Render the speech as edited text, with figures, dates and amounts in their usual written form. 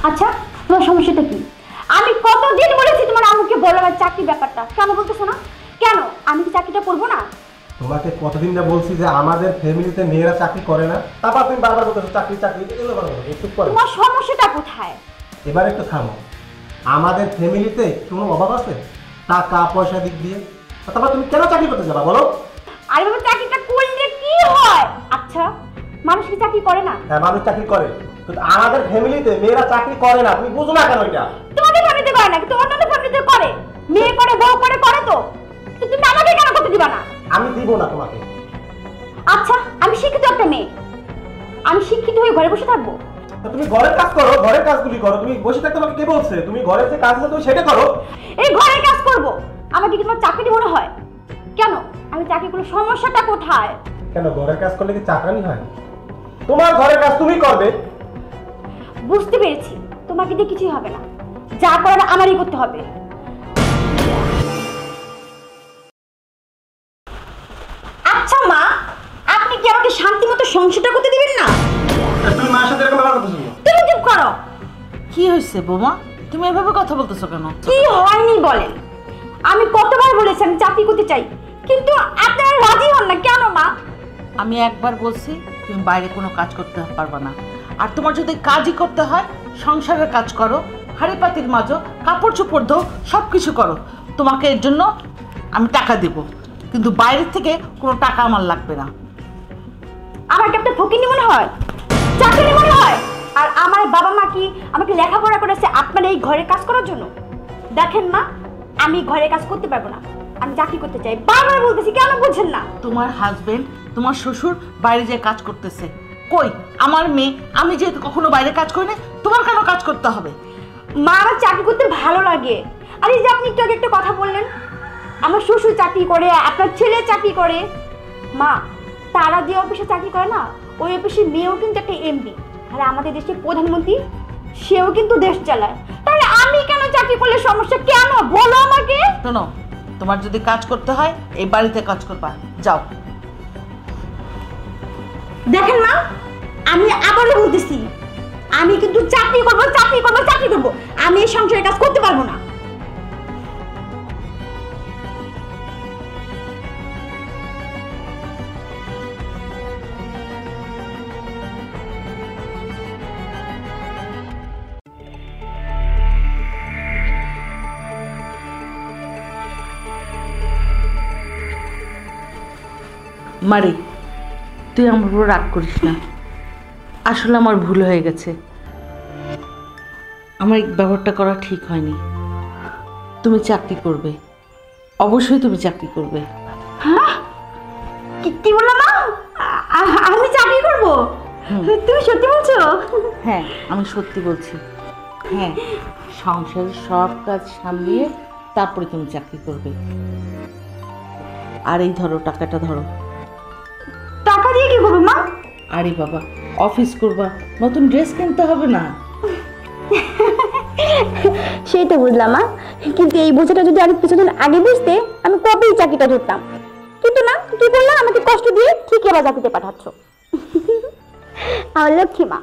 আচ্ছা তোমার সমস্যাটা কি? আমি কতদিন বলেছি তোমার আম্মুকে বলো আমার চাকরির ব্যাপারটা, কেন বলতেছো না? কেন আমি কি চাকরিটা করবো না? তোমাকে কতদিন না বলছি যে আমাদের ফ্যামিলিতে মেয়েরা চাকরি করে না, তারপর তুমি বারবার বলতেছো চাকরি চাকরি, এগুলো বারবার চুপ করো। তোমার সমস্যাটা কোথায়? এবার একটু থামো। আমাদের ফ্যামিলিতে কোনো অভাব আছে টাকা পয়সা দিক দিয়ে? তারপর তুমি কেন চাকরি করতে যাবা বলো? আরে বাবা চাকরিটা করলে কি হয়? আচ্ছা মানুষ কি চাকরি করে না? হ্যাঁ মানুষ চাকরি করে, কিন্তু আমাদের ফ্যামিলিতে মেয়েরা চাকরি করে না। তুমি বুঝো না কেন এটা? তোমাদের ফ্যামিলিতে করে না, কিন্তু অন্যান্য ফ্যামিলিতে করে। মেয়ে করে বউ করে করে তো তুমি আমাকে কেন করতে দিবা না? আমি দিব না তোমাকে। আচ্ছা আমি শিক্ষিত একটা মেয়ে, আমি শিক্ষিত হয়ে ঘরে বসে থাকবো? তুমি ঘরের কাজ করো, ঘরের কাজগুলি করো। তুমি বসে থাকতে তোমাকে কে বলছে? তুমি ঘরের যে কাজ আছে তুমি সেটা করো। এই ঘরের কাজ করব? আমাকে কি তোমার চাকরি মনে হয়? কেন আমি চাকরি করলে সমস্যাটা কোথায়? কেন ঘরের কাজ করলে কি চাকরানি হয়? তোমার ঘরের কাজ তুমি করবে। বুঝতে পেরেছি, তোমাকে দিয়ে কিছুই হবে না, যা করার আমারই করতে হবে। আচ্ছা মা, আপনি কি আমাকে শান্তি মতো সংসারটা করতে দিবেন না? তুমি মায়ের সাথে এরকম ব্যবহার করতেছো? তুমি চুপ করো। কি হয়েছে বৌমা, তুমি এভাবে কথা বলতেছো কেন? কি হয়নি বলেন? আমি কতবার বলেছি আমি চাকরি করতে চাই, কিন্তু আপনারা রাজি হন না কেন মা? আমি একবার বলছি তুমি বাইরে কোনো কাজ করতে পারবে না, আর তোমার যদি কাজই করতে হয় সংসারের কাজ করো, হাঁড়ি পাতির মাজো, কাপড় চোপড় ধো, সব কিছু করো। তোমাকে এর জন্য আমি টাকা দেব, কিন্তু বাইরের থেকে কোনো টাকা আমার লাগবে না। আমার কি আপনার ফকিনি মনে হয়, চাকরি মনে হয়? আর আমার বাবা মা কি আমাকে লেখাপড়া করেছে আপনার এই ঘরের কাজ করার জন্য? দেখেন মা, আমি ঘরের কাজ করতে পারবো না, আমি চাকরি করতে চাই। বারবার বলতেছি, কেন বুঝছেন না? তোমার হাজবেন্ড, তোমার শ্বশুর বাইরে যেয়ে কাজ করতেছে, কই আমার মেয়ে? আমি যেহেতু কখনো বাইরে কাজ করি না, তোমার কেন কাজ করতে হবে? মা আমার চাকরি করতে ভালো লাগে। আর এই যে আপনি একটু আগে একটা কথা বললেন, আমার শ্বশুর চাকরি করে, আপনার ছেলে চাকরি করে। মা, তারা যে অফিসে চাকরি করে না, ওই অফিসের মেয়েও কিন্তু একটা এমপি, আর আমাদের দেশের প্রধানমন্ত্রী, সেও কিন্তু দেশ চালায়। তাহলে আমি কেন চাকরি করলে সমস্যা কেন বলো আমাকে? শোনো, তোমার যদি কাজ করতে হয় এই বাড়িতে কাজ করবা, যাও। দেখেন মা, আমি আবারও বলতেছি, আমি কিন্তু চাকরি করবো, চাকরি করবো, চাকরি করবো। আমি এই সংসারের কাজ করতে পারবো না। মারি, তুই আমার উপর রাগ করিস না, আসলে আমার ভুল হয়ে গেছে। আমার এই ব্যবহারটা করা ঠিক হয়নি। তুমি চাকরি করবে, অবশ্যই তুমি চাকরি করবে। হ্যাঁ, কি বললো মা? আমি চাকরি করবো? তুমি সত্যি বলছো? হ্যাঁ আমি সত্যি বলছি। হ্যাঁ, সংসারের সব কাজ সামলিয়ে তারপরে তুমি চাকরি করবে। আর এই ধরো টাকাটা ধরো। টাকা দিয়ে কি করবো মা? আরে বাবা, অফিস করবা, নতুন ড্রেস কিনতে হবে না? সেই তো বুঝলাম মা, কিন্তু এই বোঝাটা যদি আরেক কিছুদিন আগে বুঝতে, আমি কবেই চাকরিটা ধরতাম। কিন্তু না, কি বললাম, আমাকে কষ্ট দিয়ে ঠিকই আবার চাকরিতে পাঠাচ্ছ। আমার লক্ষ্মী মা।